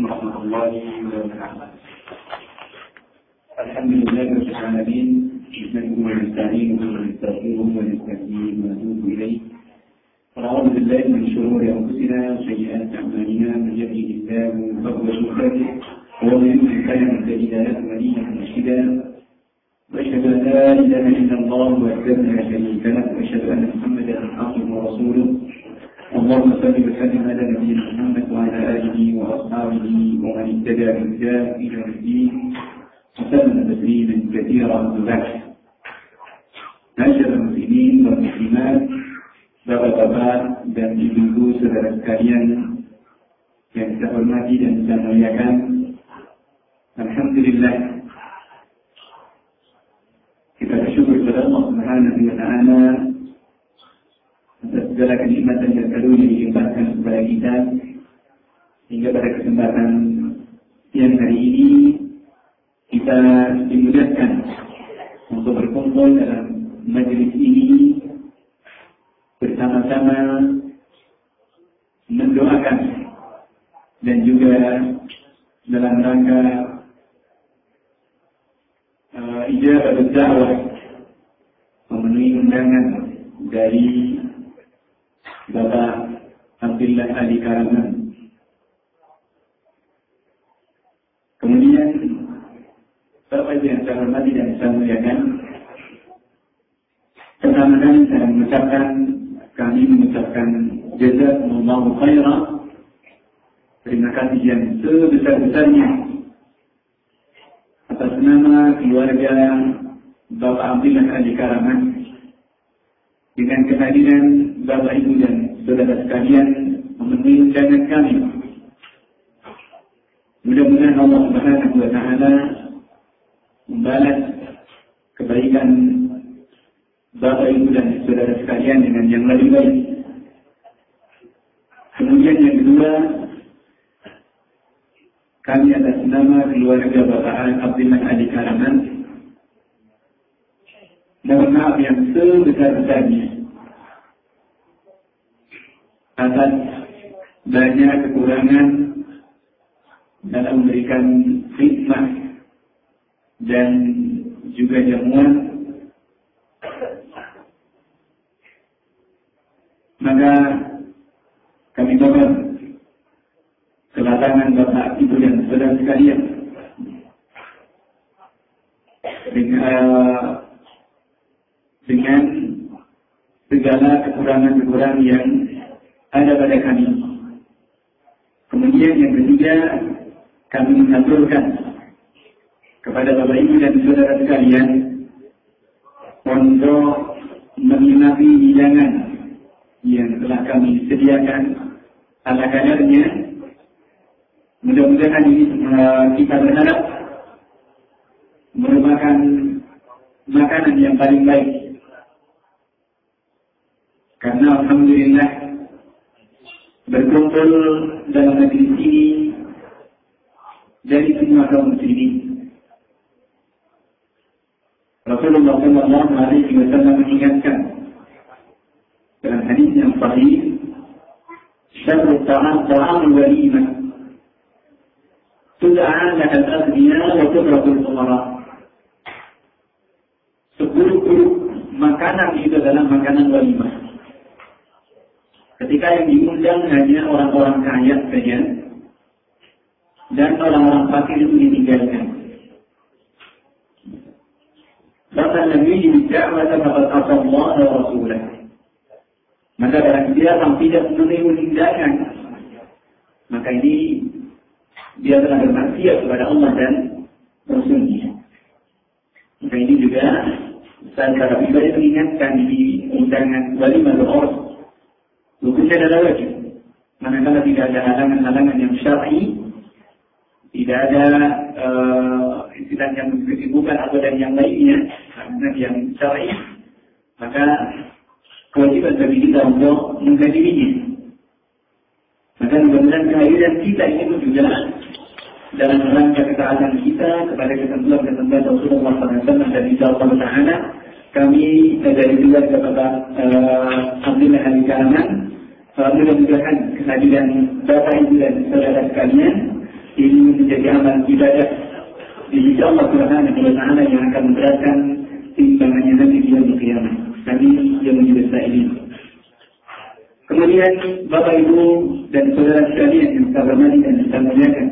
ورحمة الله وبركاته. الحمد لله رب العالمين، نحمده ونستعينه ونستغفره ونستهديه ونتوب إليه، ونعوذ بالله من شرور أنفسنا وسيئات أعمالنا، من يهده الله فهو المهتدي ومن يضلل فلن تجد له وليا مرشدا، وأشهد أن لا إله إلا الله وحده لا شريك له، وأشهد أن محمدا عبده ورسوله. اللهم صل وسلم على نبينا محمد وعلى آله وأصحابه ومن اهتدى بهداه إلى الدين وسلم تسليما كثيرا. وبعد، معاشر المسلمين والمسلمات, bapak-bapak dan ibu-ibu saudara sekalian yang saya hormati dan saya muliakan, alhamdulillah kita bersyukur kepada Allah Subhanahu wa taala atas segala kenikmatan dan karunia yang dilimpahkan kepada kita, hingga pada kesempatan siang hari ini kita dimudahkan untuk berkumpul dalam majelis ini bersama-sama mendoakan dan juga dalam rangka ijabah dakwah, memenuhi undangan dari Bapak Abdullah Ali Karaman. Kemudian Bapak yang saya hormati dan saya muliakan, pertama kali kami mengucapkan jazakumullahu khairan, terima kasih yang sebesar-besarnya atas nama keluarga Bapak Abdullah Ali Karaman, dengan kehadiran Bapak Ibu dan saudara sekalian memenuhi undangan kami. Mudah-mudahan Allah Subhanahu wa taala membalas kebaikan Bapak Ibu dan saudara sekalian dengan yang lebih baik. Kemudian yang kedua, kami atas nama keluarga Bapak Abdullah Ali Karaman mohon maaf yang sebesar-besarnya atas banyak kekurangan dalam memberikan khidmah dan juga jamuan. Maka kami mohon kedatangan Bapak Ibu dan saudara sekalian dengan segala kekurangan-kekurangan yang ada pada kami. Kemudian yang ketiga, kami mengaturkan kepada Bapak Ibu dan saudara sekalian untuk menginapi hidangan yang telah kami sediakan ala kadarnya. Mudah-mudahan ini kita berharap merupakan makanan yang paling baik, karena alhamdulillah berkumpul dalam negeri ini dari semua kaum muslimin. Rasulullah sallallahu alaihi wasallam mengingatkan dalam hadis yang sahih, "Syarrul ta'am walimah, tud'a laha al-aghniya wa tudraku al-fuqara." Seburuk-buruk makanan itu adalah makanan walimah. Ketika yang diundang hanya orang-orang kaya saja dan orang-orang fakir itu ditinggalkan. Bahkan Nabi da'wat kepada Allah dan Rasulullah. Maka barang siapa yang tidak memenuhi undangan, maka ini dia telah bermaksiat kepada Allah dan Rasulnya. Maka ini juga secara pribadi mengingatkan di undangan walimah al-urs, hukumnya adalah wajib. Manakala tidak ada halangan-halangan yang syar'i, tidak ada istilah yang kesibukan atau dan yang lainnya, karena yang syar'i, maka kewajiban bagi kita untuk menghadirinya. Maka mudah-mudahan kehadiran kita ini pun juga dalam rangka ketaatan kita kepada ketentuan-ketentuan Rasulullah SAW, dan insyaallah Ta'ala kami dari keluarga Bapak Abdullah Ali Karaman mudah-mudahan kehadiran Bapak Ibu dan saudara sekalian menjadi amal ibadah di sisi Allah Subhanahu wa taala yang akan memberatkan timbangannya nanti di hari kiamat. Kami yang menjadi ini. Kemudian Bapak Ibu dan saudara sekalian yang saya hormati dan saya muliakan.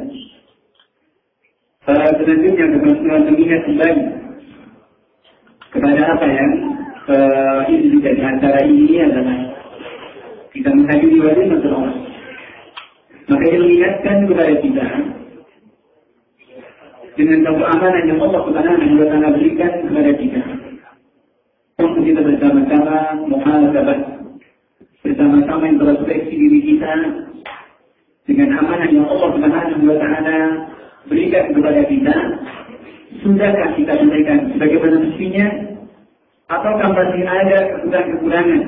Selanjutnya kita mengingat kembali kepada apa yang ini dari antara ini adalah kita menghadiri walimah Allah. Maka ini mengingatkan kepada kita dengan satu amanah yang Allah Subhanahu wa taala berikan kepada kita untuk kita bersama-sama muhasabah, bersama-sama introspeksi diri kita dengan amanah yang Allah Subhanahu wa taala berikan kepada kita. Sudahkah kita tunaikan sebagaimana mestinya, ataukah masih ada kekurangan-kekurangan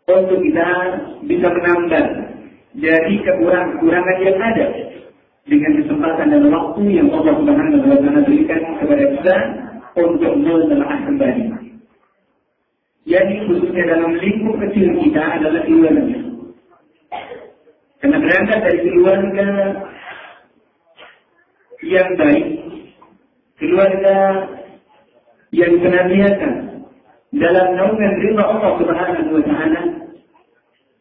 untuk kita bisa menambah dari kekurangan yang ada dengan kesempatan dan waktu yang Allah Subhanahu wa taala berikan kepada kita untuk menelaah kembali. Jadi khususnya dalam lingkup kecil kita adalah keluarga. Karena berangkat dari keluarga yang baik, keluarga yang senantiasa dalam naungan ridha Allah Subhanahu wa taala,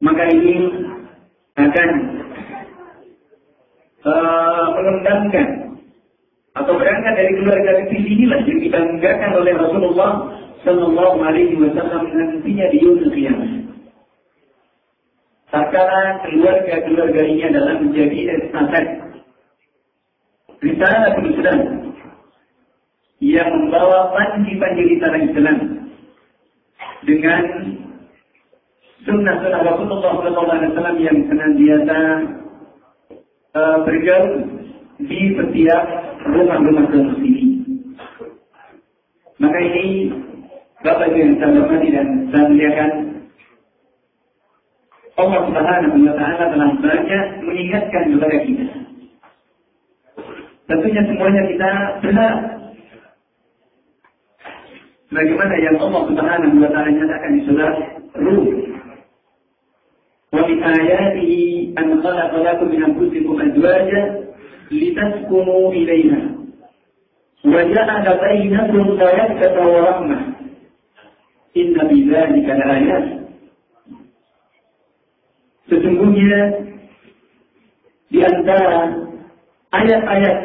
maka ini akan mengembangkan atau berangkat dari keluarga kecil inilah yang dibanggakan oleh Rasulullah Sallallahu Alaihi Wasallam nantinya di yaumul qiyamah. Tatkala keluarga ini adalah menjadi estafet risalah Islam yang membawa panji-panji risalah Islam dengan sunnah-sunnah Rasulullah SAW yang senantiasa bergaul di setiap rumah-rumah kaum muslimin. Maka ini Bapak yang saya hormati dan saya muliakan, Allah Subhanahu wa taala telah banyak mengingatkan kepada kita. Tentunya semuanya kita benar. Bagaimana yang Allah Subhanahu wa taala nyatakan di surat Rum. Wa min ayatihi an khalaqa lakum min anfusikum azwajan litaskunu ilayha. Wa ja'ala bainakum mawaddatan wa rahmah. Inna fi dzalika laayat. Sesungguhnya di antara ayat-ayat,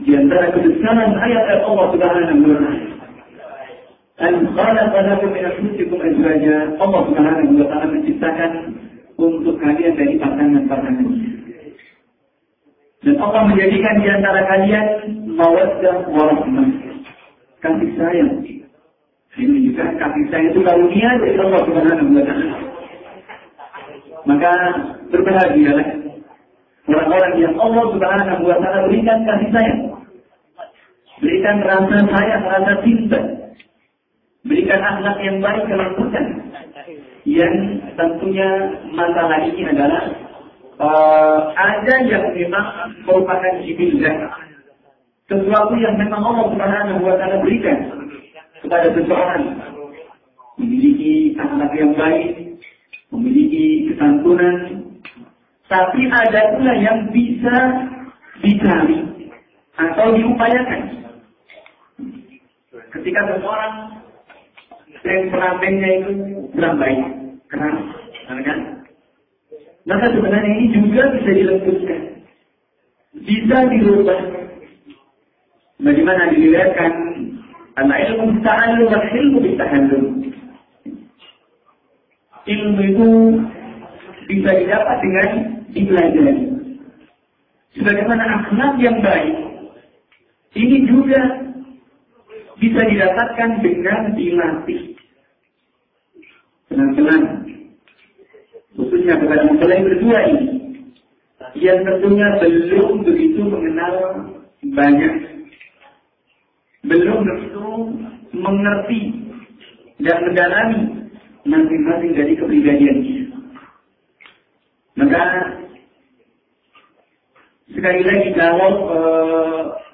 di antara kebesaran ayat-ayat Allah Subhanahu wa taala, an khalaqa lakum min anfusikum azwajan, Allah Subhanahu wa taala menciptakan untuk kalian dari pasangan-pasangan. Dan Allah menjadikan di antara kalian mawaddah wa rahmah, kasih sayang. Ini juga kasih sayang itu karunia dari Allah Subhanahu wa taala. Maka berbahagialah orang-orang yang Allah Subhanahu wa taala berikan kasih sayang, berikan rasa sayang, rasa cinta, berikan akhlak yang baik kelembutan, yang tentunya masalah ini adalah ada yang memang merupakan jibillah, sesuatu yang memang Allah Subhanahu wa taala berikan kepada seseorang, memiliki akhlak yang baik, memiliki kesantunan, tapi ada pula yang bisa dicari atau diupayakan. Ketika seseorang temperamennya itu kurang baik, keras, kan? Maka sebenarnya ini juga bisa dilembutkan, bisa dirubah. Bagaimana dilihatkan al-ilmu ta'allum wal ilmu bitahallum. Ilmu itu bisa didapat dengan dipelajari. Sebagaimana akhlak yang baik, ini juga bisa didapatkan dengan dilatih. Pelan-pelan, khususnya kepada mempelai berdua ini, yang tentunya belum begitu mengenal banyak, belum begitu mengerti dan mendalami masing-masing dari kepribadiannya. Maka sekali lagi kalau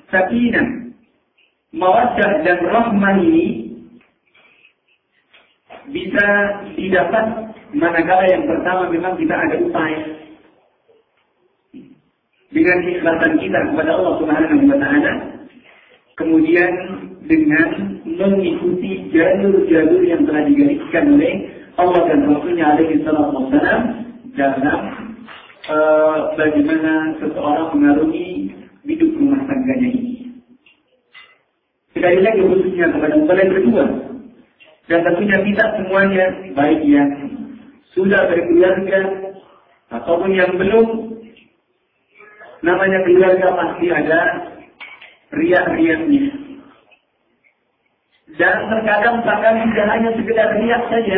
sakinah, mawaddah dan rahmah ini bisa didapat manakala yang pertama memang kita ada upaya. dengan keikhlasan kita kepada Allah Subhanahu wa taala, kemudian dengan mengikuti jalur-jalur yang telah digariskan oleh Allah dan Rasulnya alaihi salatu wassalam dalam bagaimana seseorang mengarungi hidup rumah tangganya ini. Sekali lagi khususnya kepada mempelai berdua, dan tentunya kita semuanya, baik yang sudah berkeluarga ataupun yang belum, namanya keluarga pasti ada riak-riaknya. Dan terkadang bahkan tidak hanya sekedar riak saja,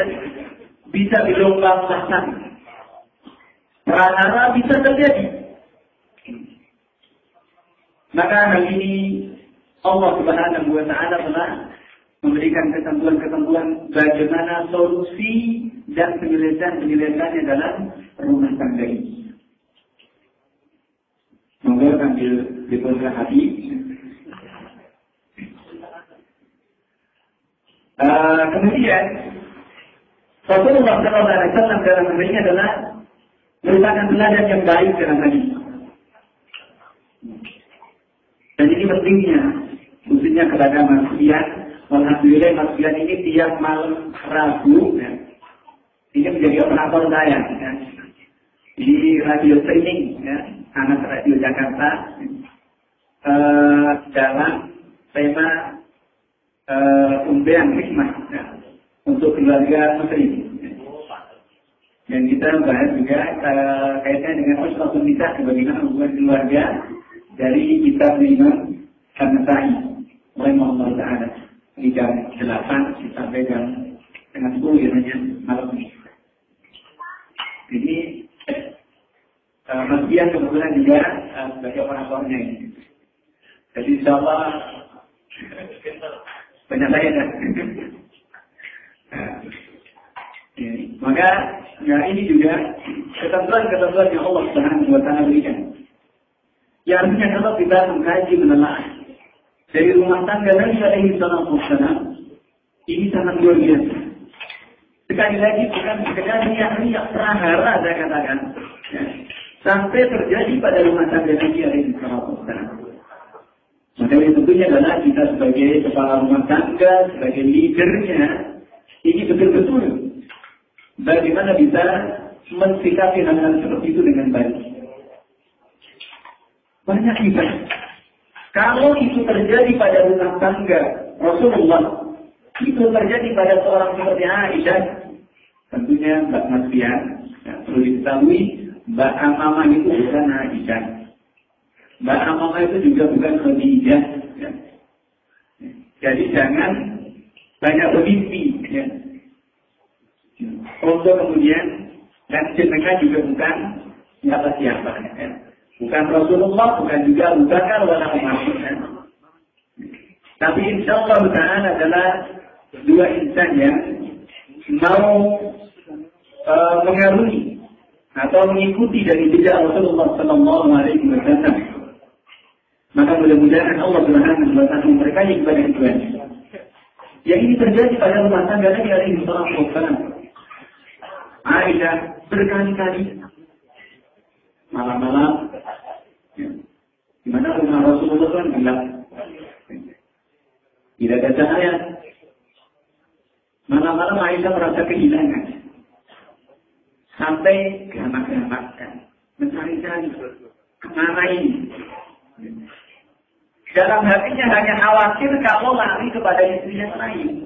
bisa dilomba-lombakan. Perkara bisa terjadi. Maka hal ini Allah Subhanahu wa taala telah memberikan ketentuan-ketentuan bagaimana solusi dan penyelesaian-penyelesaiannya dalam rumah tangga ini. Monggo sambil diperhati. Kemudian Rasulullah SAW dalam hal ini adalah merupakan teladan yang baik dalam hal ini. Dan ini pentingnya, khususnya kepada manusia. Alhamdulillah manusia ini tiap malam Rabu, ya, ini menjadi operator saya. Ya. Di radio streaming, ya, anak radio Jakarta, dalam tema undian hikmah, ya, untuk keluarga muslim. Ya. Dan kita bahas juga kaitannya dengan Usratun Nisa, bagaimana hubungan keluarga dari kitab Imam An-Nasa'i rahimahullah ta'ala di jam 8 sampai jam 10 biasanya malam ini. Jadi Mas Dian kebetulan juga sebagai operatornya ini. Jadi insyaallah banyak saya dah. Maka ya ini juga ketentuan-ketentuan yang Allah Subhanahu wa taala berikan. Yang artinya kalau kita mengkaji menelaah dari rumah tangga Nabi alaihi salatu wassalam, ini sangat luar biasa. Sekali lagi bukan sekedar riak-riak prahara saya katakan, ya, sampai terjadi pada rumah tangga Nabi alaihi salatu wassalam. Maka ini tentunya adalah kita sebagai kepala rumah tangga, sebagai leadernya, ini betul-betul bagaimana bisa mensikapi hal-hal seperti itu dengan baik. Banyak ibadah. Kalau itu terjadi pada rumah tangga Rasulullah, itu terjadi pada seorang seperti Aisyah, tentunya Mbak Masfian, ya, perlu diketahui Mbak Amamah itu bukan Aisyah. Mbak Amamah itu juga bukan Khadijah. Ya. Jadi jangan banyak bermimpi. Ya. Untuk kemudian dan jenengan juga bukan siapa-siapa. Ya. Bukan Rasulullah, bukan juga Abu Bakar wala Umar. Tapi insya Allah Ta'ala adalah dua insan yang mau mengarungi atau mengikuti dari jejak Rasulullah Sallallahu Alaihi Wasallam. Maka mudah-mudahan Allah Subhanahu wa taala memberkahi kepada keduanya. Yang ini terjadi pada rumah tangga Nabi alaihi wasallam. Aisyah berkali-kali malam-malam, ya, di mana rumah Rasulullah kan gelap, tidak ada cahaya. Malam-malam Aisyah merasa kehilangan, sampai gamak-gamakkan, mencari-cari kemana ini. Dalam hatinya hanya khawatir kalau lari kepada istri yang lain.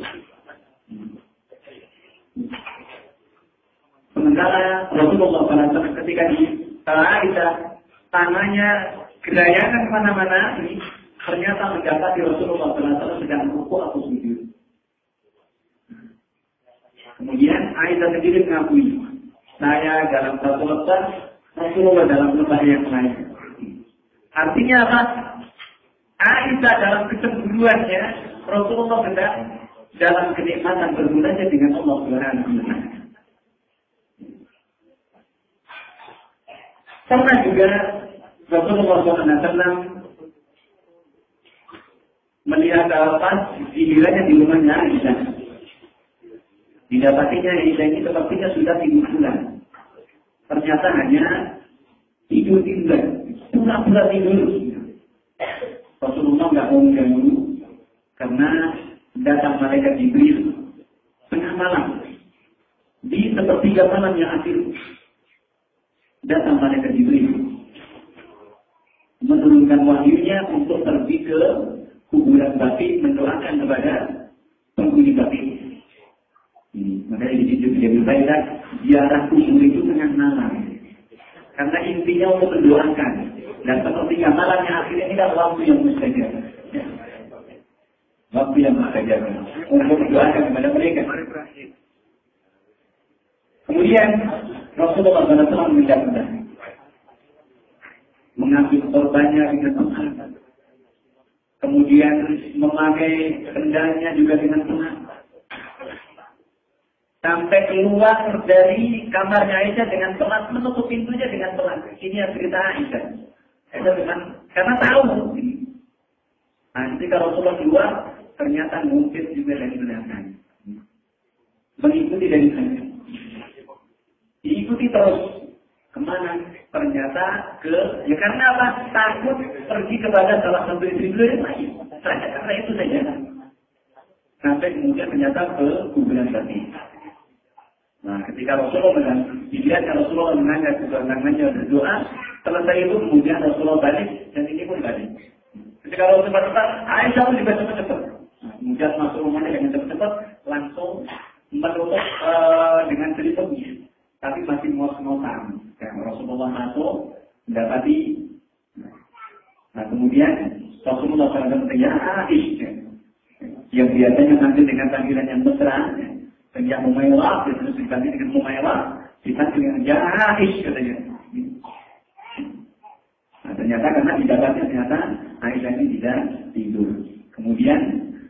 Sementara Rasulullah SAW ketika di Aisyah tangannya gedayangan kemana-mana, ini ternyata mendapati Rasulullah SAW sedang rukuk atau sujud. Kemudian Aisyah sendiri mengakui, saya dalam satu lebah, Rasulullah dalam lebah yang lain. Artinya apa? Aisyah dalam kecemburuannya, Rasulullah sedang dalam kenikmatan berhubungannya dengan Allah Subhanahu wa taala. Pernah juga Rasulullah SAW melihat pas gilirannya di rumahnya Aisyah. Didapatinya Aisyah ini sepertinya sudah 3 bulan. Ternyata hanya tidur. pura-pura tidur. Rasulullah nggak mau mengganggu karena datang malaikat Jibril tengah malam di sepertiga malam yang akhir. Datang malaikat Jibril menurunkan wahyunya untuk pergi ke kuburan Baqi mendoakan kepada penghuni Baqi. Makanya di situ dia berkata ziarah kubur itu tengah malam. Karena intinya untuk mendoakan. Dan sepertiga malam yang akhirnya ini adalah waktu yang mustajab. Waktu yang mustajab untuk mendoakan kepada mereka. Kemudian Rasulullah SAW mendapat mengambil korbannya dengan semangat. Kemudian memakai kendangnya juga dengan semangat. Sampai keluar dari kamarnya Aisyah dengan pelan, menutup pintunya dengan pelan. Ini yang cerita Aisyah. Karena tahu. Nanti kalau Rasulullah keluar, ternyata mungkin juga dari belakang. Mengikuti dari sana. Diikuti terus. Kemana? Ternyata ya karena apa? Takut pergi kepada salah satu istri beliau yang lain. Karena itu saja. Sampai kemudian ternyata ke kuburan Baqi. Nah, ketika Rasulullah dilihat Rasulullah mengangkat tangannya berdoa, selesai itu kemudian Rasulullah balik dan ini pun balik. Ketika Rasulullah berdoa, Aisyah pun juga cepat-cepat. Nah, kemudian masuk rumahnya dengan cepat-cepat, langsung menutup dengan selimutnya. Tapi masih ngos-ngosan. Rasulullah masuk, mendapati. Nah, kemudian Rasulullah SAW bertanya, Aisyah, yang biasanya manggil dengan panggilan yang mesra. Yang Umairah, terus diganti dengan Umairah, diganti dengan Jaish katanya. Nah, ternyata karena didapatnya ternyata Aisyah ini tidak tidur. Kemudian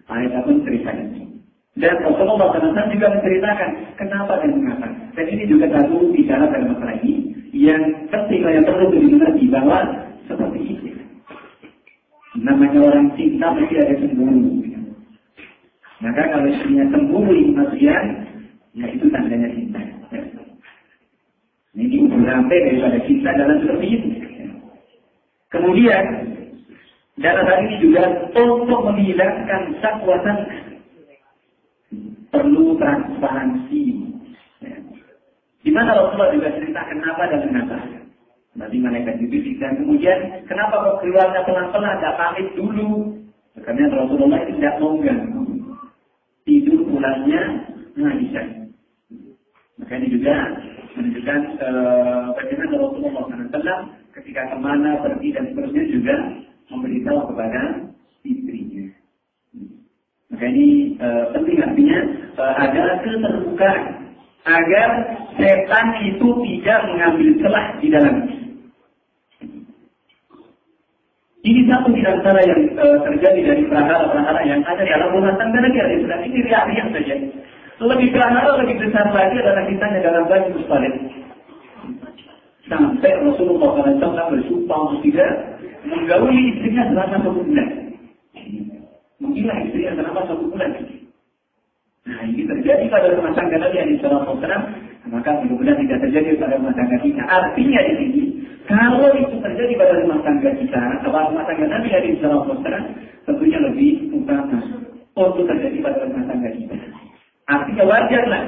Aisyah pun ceritakan. Dan Rasulullah SAW juga menceritakan kenapa dan mengapa. Dan ini juga satu bicara dalam masalah ini yang penting yang perlu dimengerti bahwa seperti itu. Namanya orang cinta pasti ada cemburu. Maka kalau istrinya cemburu kemudian, ya itu tandanya cinta. Ini sampai daripada cinta dalam seperti itu. Kemudian, dalam hal ini juga untuk menghilangkan syahwatan perlu transparansi. Di mana Rasulullah juga cerita kenapa dan kenapa. Nanti malaikat Jibril dan kemudian kenapa kok keluarnya pelan-pelan, tidak pamit dulu? Karena Rasulullah itu tidak mau mengganggu. Tidur pulangnya Aisyah. Maka ini juga menunjukkan bagaimana Rasulullah SAW ketika kemana pergi dan seterusnya juga memberitahu kepada istrinya. Maka ini penting artinya agar keterbukaan, agar setan itu tidak mengambil celah di dalamnya. Ini satu di antara yang terjadi dari perkara-perkara yang ada dalam rumah tangga negara Islam. Ini riak-riak saja. Lebih perkara lebih besar lagi adalah kisahnya dalam Bani Mustalik. Sampai Rasulullah SAW bersumpah untuk tidak menggauli istrinya selama 1 bulan. Menggila istrinya selama 1 bulan. Nah, ini terjadi pada rumah tangga Nabi SAW. Maka mudah-mudahan tidak terjadi pada rumah tangga kita. Artinya di sini, kalau itu terjadi pada rumah tangga kita, atau rumah tangga Nabi SAW, tentunya lebih utama untuk terjadi pada rumah tangga kita. Artinya wajarlah.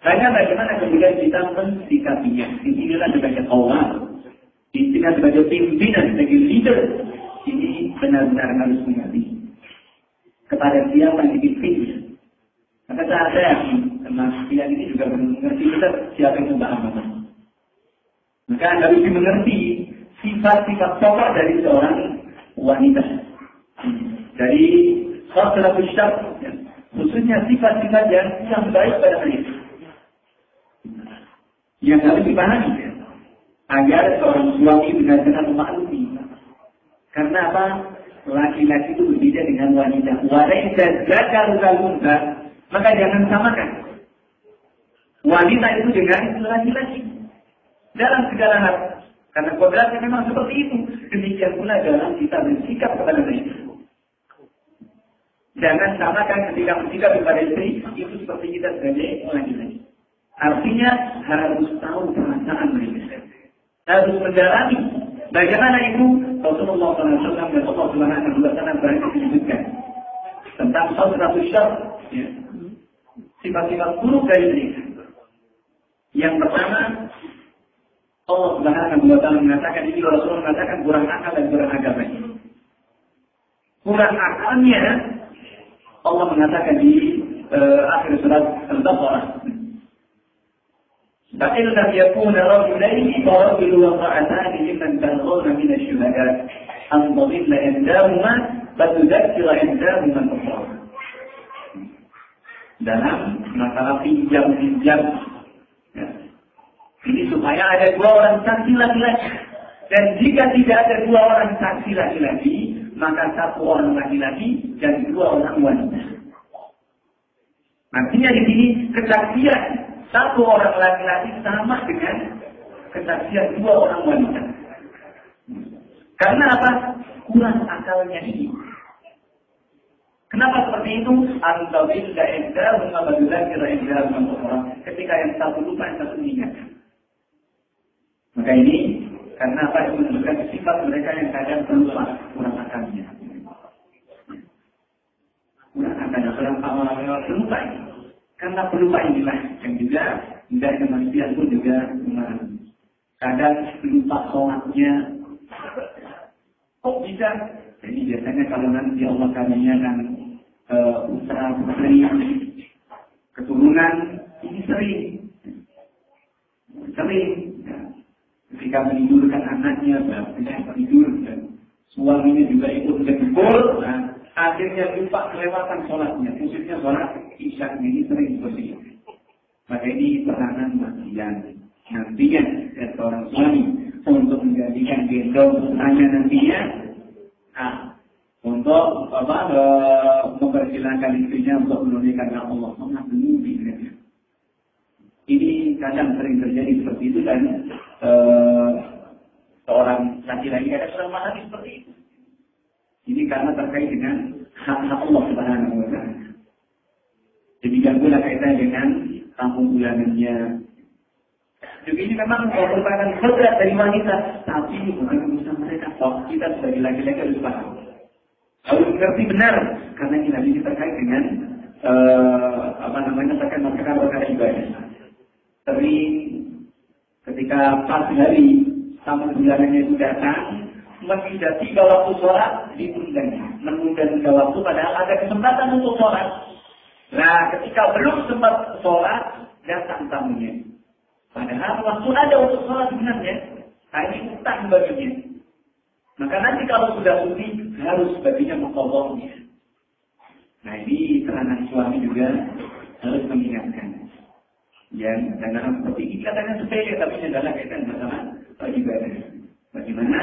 Hanya bagaimana kemudian kita mensikapinya. Inilah sebagai awal. Inilah sebagai pimpinan, sebagai leader. Ini benar-benar harus mengerti. Kepada siapa yang dipimpin. Maka saya termasuk pilihan ini juga mengerti kita siapa yang membahas apa. Maka Anda harus mengerti sifat-sifat pokok dari seorang wanita. Dari khosratul syar, khususnya sifat-sifat yang baik pada wanita. Yang harus dipahami agar seorang suami benar-benar memaklumi. Karena apa? Laki-laki itu berbeda dengan wanita. Wanita zakar unta. Maka jangan samakan wanita itu dengan laki-laki dalam segala hal. Karena kodratnya memang seperti itu. Demikian pula dalam kita bersikap kepada mereka. Jangan samakan ketika bersikap kepada istri itu seperti kita sebagai laki-laki. Artinya harus tahu perasaan mereka. Harus mendalami Bagaimana itu? Rasulullah SAW dan Allah Subhanahu wa Ta'ala berani menyebutkan tentang saudara syar, ya. Sifat-sifat buruk dari mereka. Yang pertama, Allah Subhanahu wa Ta'ala mengatakan, ini Rasulullah mengatakan kurang akal dan kurang agamanya. Kurang akalnya Allah mengatakan di akhir surat Al-Baqarah, فإن لم يكون رجلين فرجل وامرأتان ممن ترضون من الشهداء أن تضل إحداهما فتذكر إحداهما الأخرى. Dalam masalah pinjam-pinjam, ya. Ini supaya ada dua orang saksi laki-laki. Dan jika tidak ada dua orang saksi laki-laki, maka satu orang laki-laki dan dua orang wanita. Artinya di sini kesaksian satu orang laki-laki sama dengan kesaksian dua orang wanita. Karena apa? Kurang akalnya ini. Kenapa seperti itu? Ketika yang satu lupa, yang satu ingat. Maka ini karena apa? Itu menunjukkan sifat mereka yang kadang terlupa, kurang akalnya. Kurang akalnya, kurang pelupa. Karena pelupa inilah yang juga hendaknya manusia pun juga kadang lupa sholatnya. Kok bisa? Jadi biasanya kalau nanti Allah karuniakan usaha putri keturunan, ini sering. Ya. Ketika menidurkan anaknya, tidur, suaminya juga ikut menjempol, akhirnya lupa kelewatan sholatnya, khususnya sholat isya ini sering seperti ini. Maka ini peranan nantinya dari seorang suami untuk menjadikan gendong putranya nantinya, untuk mempersilahkan istrinya untuk menunaikan Allah mengabdi dirinya. Ini kadang sering terjadi seperti itu dan seorang laki-laki ada seorang mahasiswa seperti itu. Ini karena terkait dengan hak Allah Subhanahu wa Ta'ala. Demikian pula kaitannya dengan kampung bulanannya. Juga ini memang merupakan kodrat dari wanita, tapi bukan urusan mereka. So, kita sebagai laki-laki harus paham. Harus mengerti benar, karena ini terkait dengan terkait perkara ibadah. Tapi ketika pas hari tamu bulanannya itu datang, tidak tiga waktu sholat menunda tiga waktu, padahal ada kesempatan untuk sholat. Nah, ketika belum sempat sholat, datang tamunya. Padahal waktu ada untuk sholat sebenarnya, ini utang baginya. Maka nanti kalau sudah suci, harus baginya mengkodoknya. Nah, ini peranan suami juga harus mengingatkan. Yang dalam seperti ini katakan sepele, tapi adalah kaitan masalah ibadah. Bagaimana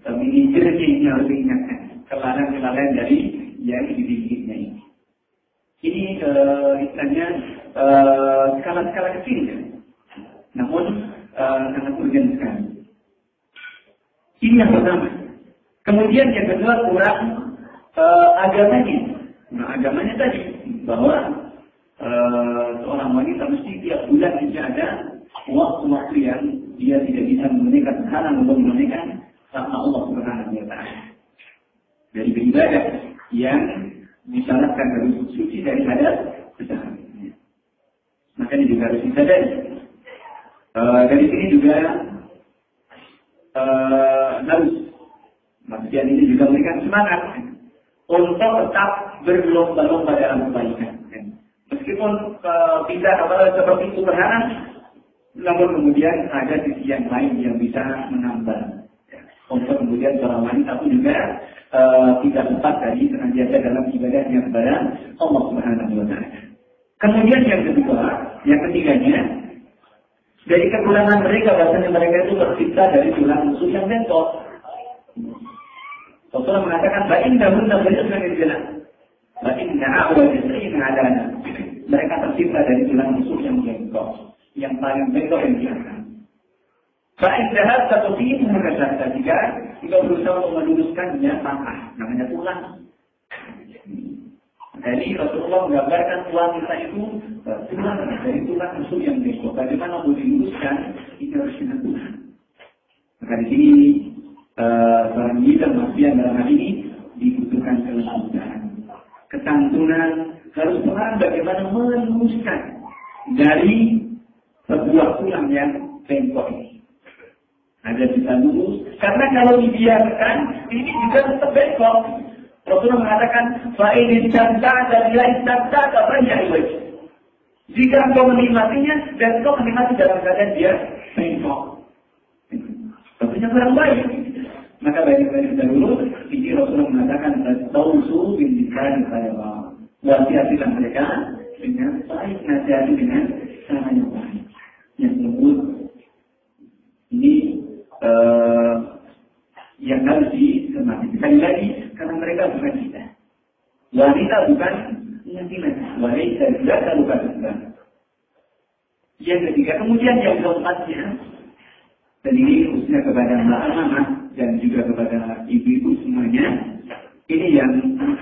manajernya ini harus diingatkan kelalaian dari yang dididiknya ini. Ini istilahnya skala-skala kecil, ya. Namun sangat urgent sekali. Ini yang pertama. Kemudian yang kedua kurang agamanya. Nah, agamanya tadi bahwa seorang wanita mesti tiap bulan tidak ada waktu-waktu yang dia tidak bisa menunaikan haram untuk menunaikan sama Allah Subhanahu wa Ta'ala. Dari beribadah yang disyaratkan dari suci dari hadas besar. Maka ini juga harus disadari. Dari sini juga harus manusia ini juga memberikan semangat untuk tetap berlomba-lomba dalam kebaikan. Meskipun tidak seperti itu berharap, namun kemudian ada sisi yang lain yang bisa menambah. Untuk kemudian seorang wanita pun juga tidak lepas dari senantiasa dalam ibadahnya kepada Allah Subhanahu wa Ta'ala. Kemudian yang kedua, yang ketiganya, dari kekurangan mereka, bahasanya mereka itu tercipta dari tulang musuh yang bentuk. Rasulullah mengatakan, "Ba'in dahun dan banyak yang jelas. Ba'in na'awal yasri'in adana." Mereka tercipta dari tulang musuh yang bengkok, yang paling bengkok yang biasa. Ba'in dahal satu tim mengesahkan jika berusaha untuk meluruskannya patah, namanya tulang. Jadi Rasulullah menggambarkan wanita itu tulang dari tulang musuh yang bengkok. Bagaimana mau diluruskan? Ini harus dengan Tuhan. Maka di sini seorang leader manusia dalam hal ini dibutuhkan kelembutan, kesantunan, harus paham bagaimana meluruskan dari sebuah tulang yang bengkok ini agar bisa lurus. Karena kalau dibiarkan ini juga tetap bengkok. Rasulullah mengatakan, "Fa'in istanta'ta bila istanta'ta fa'ya'waj." Jika engkau menikmatinya dan engkau menikmati dalam keadaan dia bengkok, tentunya kurang baik. Maka bagi-bagi dahulu, ini Rasulullah mengatakan, "Tausu bin lisan khayra." Wasiatilah mereka dengan baik, nasihati dengan cara yang baik, yang lembut. Ini yang harus dicermati. Sekali lagi, karena mereka bukan kita. Wanita bukan laki-laki. Wanita juga bukan kita. Yang ketiga, kemudian yang keempatnya, dan ini khususnya kepada anak-anak dan juga kepada ibu-ibu semuanya, ini yang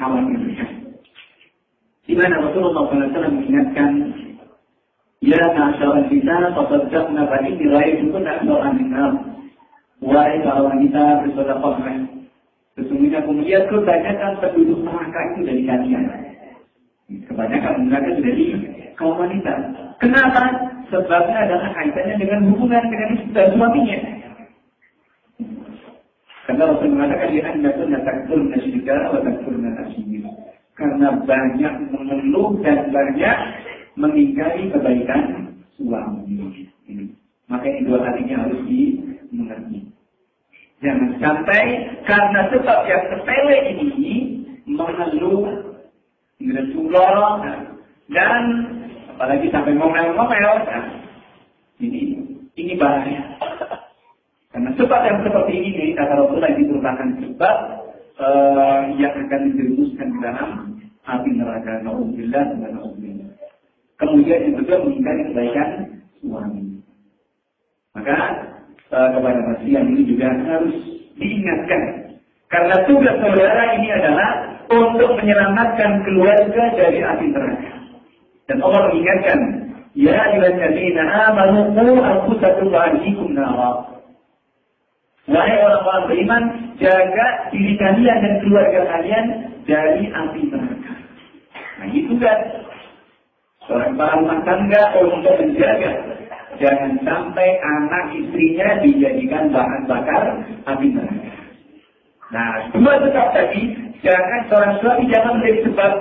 khawatirkan. Di mana Rasulullah SAW mengingatkan, "Ya ma'asyaral kita, fasaddaqna fa inni ra'aytukum aktsara min-nar." Wahai para wanita, bersedekahlah. Sesungguhnya aku melihat kebanyakan penduduk neraka itu dari kalian. Kebanyakan mereka itu dari kaum wanita. Kenapa? Sebabnya adalah kaitannya dengan hubungan dengan istri dan suaminya. Karena Rasul mengatakan, "Ya annakum takfuruna syirka wa takfuruna asyir." Karena banyak mengeluh dan banyak mengingkari kebaikan suami. Maka ini dua hatinya harus dimengerti. Jangan sampai karena sebab yang sepele ini mengeluh, ngeresulor, dan apalagi sampai ngomel-ngomel. Ini bahaya. Karena sebab yang seperti ini, kata Rasulullah, ini merupakan sebab yang akan dijerumuskan ke dalam api neraka. Na'udzubillah dan na'udzubillah. Kemudian yang kedua mengingkari kebaikan suami. Maka kepada pasien ini juga harus diingatkan. Karena tugas saudara ini adalah untuk menyelamatkan keluarga dari api neraka. Dan Allah mengingatkan, "Ya ayyuhalladzina amanu qu anfusakum wa ahlikum nara." Wahai orang-orang beriman, jaga diri kalian dan keluarga kalian dari api neraka. Nah, itu kan seorang para rumah tangga untuk menjaga jangan sampai anak istrinya dijadikan bahan bakar api neraka. Nah, dua sebab tadi, jangan seorang suami jangan menjadi sebab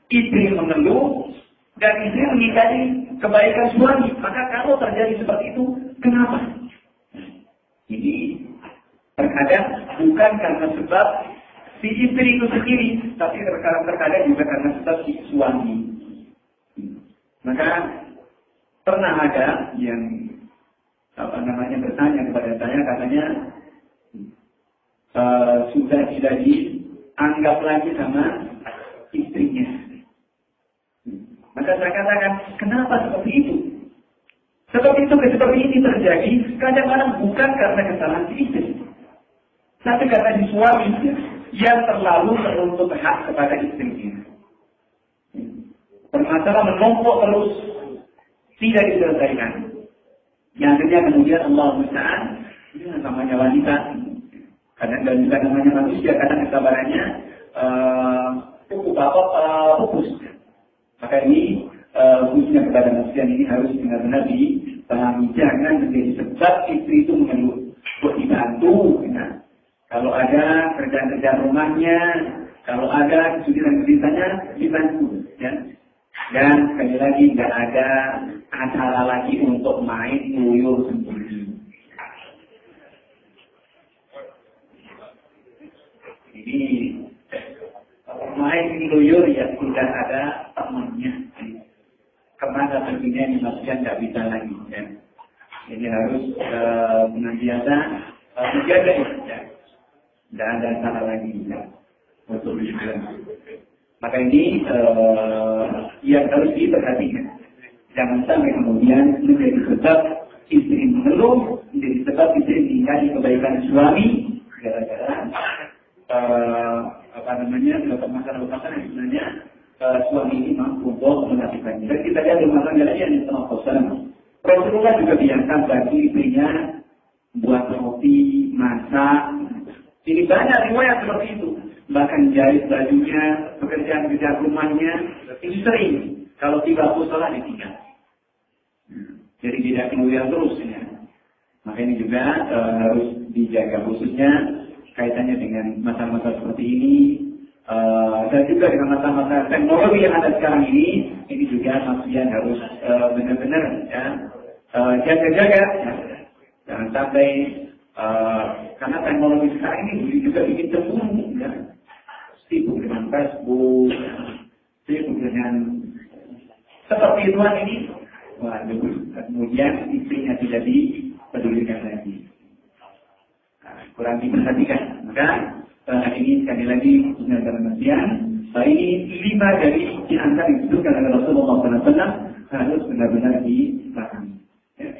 istri mengeluh dan istri mengingkari kebaikan suami. Maka kalau terjadi seperti itu, kenapa? Ini terkadang bukan karena sebab si istri itu sendiri, tapi terkadang juga karena sebab si suami. Maka pernah ada yang bertanya kepada saya, katanya sudah tidak dianggap lagi sama istrinya. Maka saya katakan, kenapa seperti itu? Seperti ini terjadi kadang-kadang bukan karena kesalahan si istri, tapi karena si suami yang terlalu menuntut hak kepada istrinya. Permasalahan menumpuk terus tidak diselesaikan. Yang akhirnya kemudian Allah Musta'an, ini namanya wanita, kadang juga namanya manusia, kadang kesabarannya pupus. Maka ini khususnya kepada manusia ini harus benar-benar dipahami. Jangan menjadi sebab istri itu mengeluh. Buat dibantu. Ya. Kalau ada kerjaan-kerjaan rumahnya, kalau ada kesulitan-kesulitannya, dibantu. Ya. Dan sekali lagi tidak ada acara lagi untuk main nguyur sendiri. Jadi main nguyur ya sudah ada temannya. Kemana perginya manusia tidak bisa lagi. Ya. Jadi harus senantiasa menjaga ya. Tidak ada acara lagi ya. Untuk berjalan. Maka ini yang harus diperhatikan. Jangan sampai kemudian menjadi sebab istri mengeluh, menjadi sebab istri mengingkari kebaikan suami, gara-gara masalah-masalah yang sebenarnya suami ini mampu untuk melakukannya. Dan kita lihat rumah tangga yang sama Rasulullah juga biasa bagi istrinya buat roti, masak, Banyak riwayat seperti itu. Bahkan jahit bajunya, pekerjaan-pekerjaan rumahnya, itu sering. Kalau tiba musola ditinggal. Jadi tidak kemudian terus ya. Maka ini juga harus dijaga khususnya kaitannya dengan masa-masa seperti ini. Dan juga dengan masa-masa teknologi yang ada sekarang ini juga manusia harus benar-benar ya, jaga-jaga. Ya. Jangan sampai karena teknologi sekarang ini juga bikin cemburu, ya. Sibuk dengan Facebook, sibuk dengan seperti ituan ini. Waduh, kemudian istrinya tidak dipedulikan lagi. Nah, kurang diperhatikan. Maka ini sekali lagi khususnya dalam Mesian, ini 5 dari antara yang disebutkan oleh Rasulullah SAW harus benar-benar dipahami. Ya.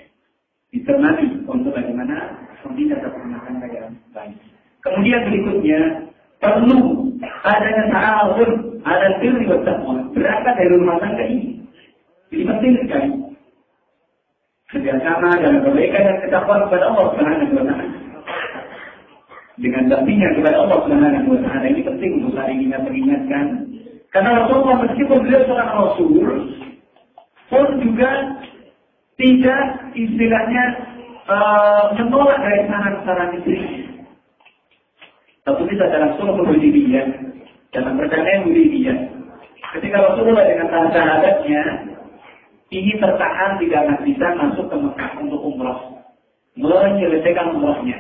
Dicermati untuk bagaimana membina rumah tangga yang baik. Kemudian berikutnya perlu adanya ta'awun ala birri wa taqwa. Berangkat dari rumah tangga ini. Ini penting sekali. Kerjasama dalam kebaikan dan ketakwaan kepada Allah Subhanahu wa Ta'ala. Dengan baktinya kepada Allah Subhanahu wa Ta'ala ini penting untuk saling ingatkan. Karena Rasulullah meskipun beliau seorang Rasul pun juga tidak istilahnya menolak dari saran-saran istri. Tapi bisa dalam surah Hudaybiyah, dalam perjanjian Hudaybiyah, ketika Rasulullah dengan sahabat-sahabatnya ini tertahan tidak bisa masuk ke Mekah untuk umrah, menyelesaikan umrahnya.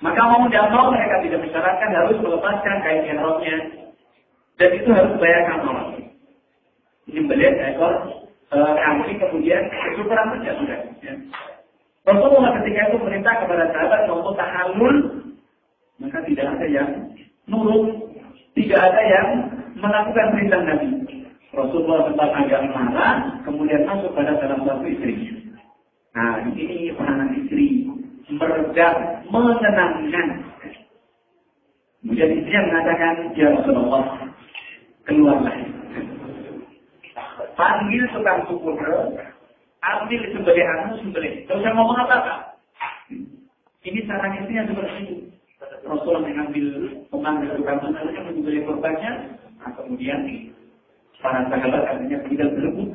Maka mau tidak mau mereka tidak mensyaratkan harus melepaskan kain ihramnya, dan itu harus bayarkan orang. Menyembelih ekor kambing kemudian kesyukuran saja sudah. Ya. Rasulullah ketika itu perintah kepada sahabat untuk tahallul, maka tidak ada yang nurut, tidak ada yang melakukan perintah Nabi. Rasulullah sempat agak marah, kemudian masuk pada salah satu istri. Nah, ini peranan istri meredam, menenangkan. Kemudian istrinya mengatakan, ya Rasulullah, keluarlah. Panggil tukang cukur, ambil sembelihanmu sembelih. Tidak usah ngomong apa-apa. Ini saran istrinya seperti itu. Rasulullah memanggil tukang cukurnya, menyembelih korbannya, nah, kemudian para sahabat artinya tidak berebut.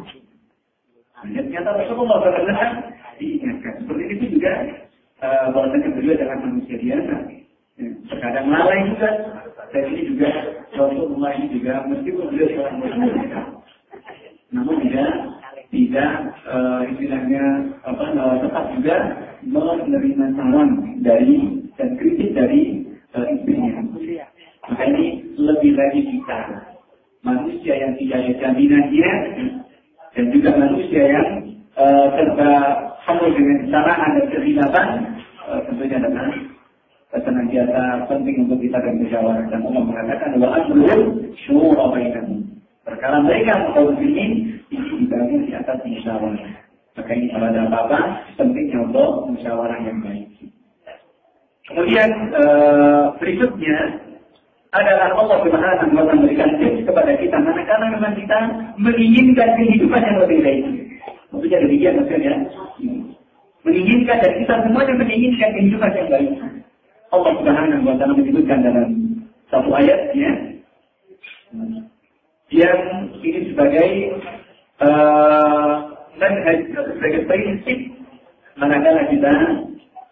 Ternyata Rasulullah benar-benar diingatkan. Seperti itu juga bahwasanya beliau adalah manusia biasa. Terkadang lalai juga. Dan ini juga Rasulullah ini juga meskipun beliau seorang Muslim, namun tidak istilahnya tetap juga menerima saran dari dan kritik dari istrinya. Maka ini lebih lagi kita manusia yang tidak ada jaminannya dan juga manusia yang serba penuh dengan kesalahan dan kehilapan, tentunya adalah senantiasa penting untuk kita bermusyawarah. Dan Allah mengatakan wa amrul syura bainakum. Perkara mereka kaum muslimin ini dibagi di atas musyawarah. Maka ini kalau ada apa-apa pentingnya untuk musyawarah yang baik. Kemudian berikutnya adalah Allah Subhanahu wa Ta'ala memberikan tips kepada kita manakala memang kita menginginkan kehidupan yang lebih baik. Maksudnya demikian maksudnya. Menginginkan dan kita semuanya menginginkan kehidupan yang baik. Allah Subhanahu wa Ta'ala menyebutkan dalam satu ayatnya yang ini sebagai sebagai prinsip manakala kita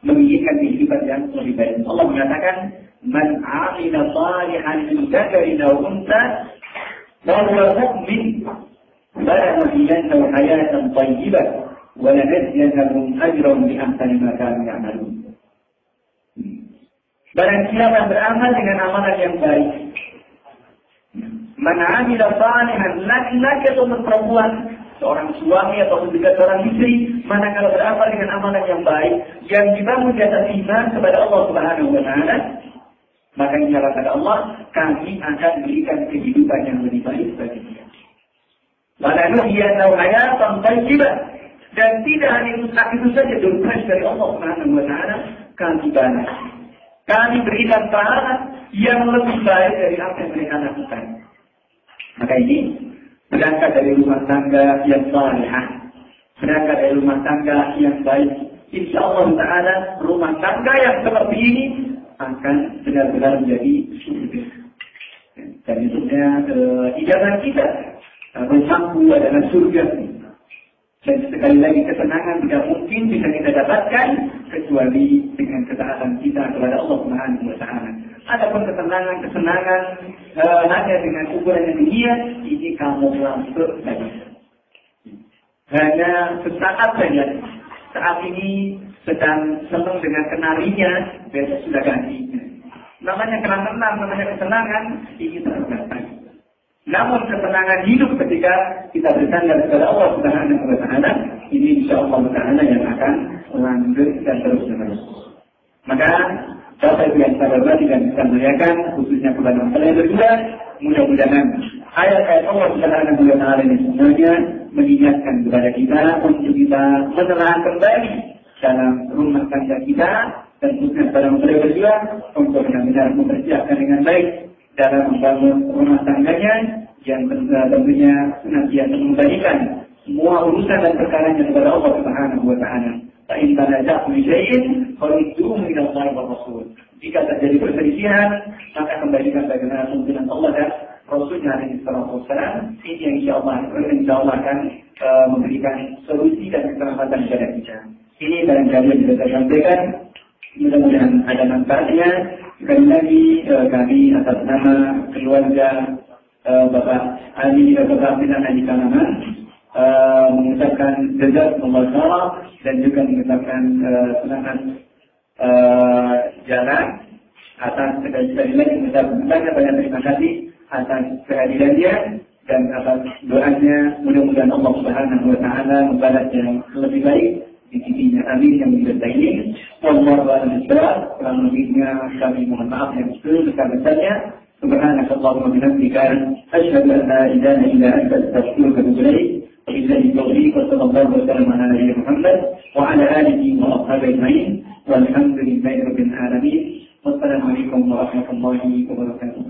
menginginkan kehidupan yang lebih baik. Allah mengatakan man 'amila shalihan min dzakarin aw untha wa huwa mu'min falanuhyiyannahu hayatan thayyibah wa lanajziyannahum ajrahum bi ahsani ma kanu ya'malun. Barang siapa beramal dengan amalan yang baik, man 'amila shalihan, laki-laki atau perempuan, seorang suami atau juga seorang istri, manakala beramal dengan amalan yang baik yang dibangun di atas iman kepada Allah Subhanahu wa Ta'ala, maka insya-Allah kata Allah, kami akan berikan kehidupan yang lebih baik bagi dia. Walanuhyiyannahu hayatan thayyibah, dan tidak hanya itu saja dorongan dari Allah Subhanahu wa Ta'ala, kami balas. Kami berikan pahala yang lebih baik dari apa yang mereka lakukan. Maka ini berangkat dari rumah tangga yang salihah, berangkat dari rumah tangga yang baik. Insya Allah Ta'ala rumah tangga yang seperti ini akan benar-benar menjadi surga. Dan itu ijazah kita bersambung adalah surga. Dan sekali lagi ketenangan tidak mungkin bisa kita dapatkan kecuali dengan ketaatan kita kepada Allah Subhanahu wa Ta'ala. Adapun kesenangan hanya dengan ukuran yang dunia, ini kamu langsung saja. Hanya sesaat saja. Saat ini sedang senang dengan kenarinya, besok sudah ganti. Namanya kenang-kenang, namanya kesenangan, ini terbatas. Namun kesenangan hidup ketika kita bersandar kepada Allah Subhanahu wa Ta'ala, ini insya Allah Ta'ala yang akan lanjut dan terus-menerus. Maka Bapak Ibu yang saya hormati dan bisa muliakan, khususnya kepada kalian berdua, mudah-mudahan ayat-ayat Allah Subhanahu wa Ta'ala ini semuanya mengingatkan kepada kita untuk kita menerang kembali dalam rumah tangga kita dan khususnya pada mereka berdua untuk benar-benar mempersiapkan dengan baik dalam membangun rumah tangganya yang tentunya senantiasa mengembalikan semua urusan dan perkaranya kepada Allah Subhanahu wa Ta'ala. Fa'in tanaza'tum fi syai'in farudduhu ila Allah wa Rasul. Jika terjadi perselisihan, maka kembalikan bagaimana tuntunan Allah dan Rasulnya alaihi salatu wassalam. Ini yang insya Allah akan memberikan solusi dan keselamatan kepada kita. Ini barangkali yang bisa saya sampaikan. Mudah-mudahan ada manfaatnya. Sekali lagi kami atas nama keluarga Bapak Ali Binan Ali Kanaman mengucapkan jazakumullah khairan dan juga mengucapkan semangat jalan atas sekali lagi mengucapkan banyak terima kasih atas kehadirannya dan atas doanya. Mudah-mudahan Allah Subhanahu wa Ta'ala membalas yang lebih baik di sisinya. Amin yang diberkahi. Wallahu a'lam bishawab. Kurang lebihnya kami mohon maaf yang sebesar-besarnya. Subhanaka Allahumma bihamdika asyhadu an la ilaha illa anta astaghfiruka wa atubu ilaik. وبالله التوفيق وصلى الله وسلم على نبينا محمد وعلى اله واصحابه اجمعين والحمد لله رب العالمين والسلام عليكم ورحمه الله وبركاته.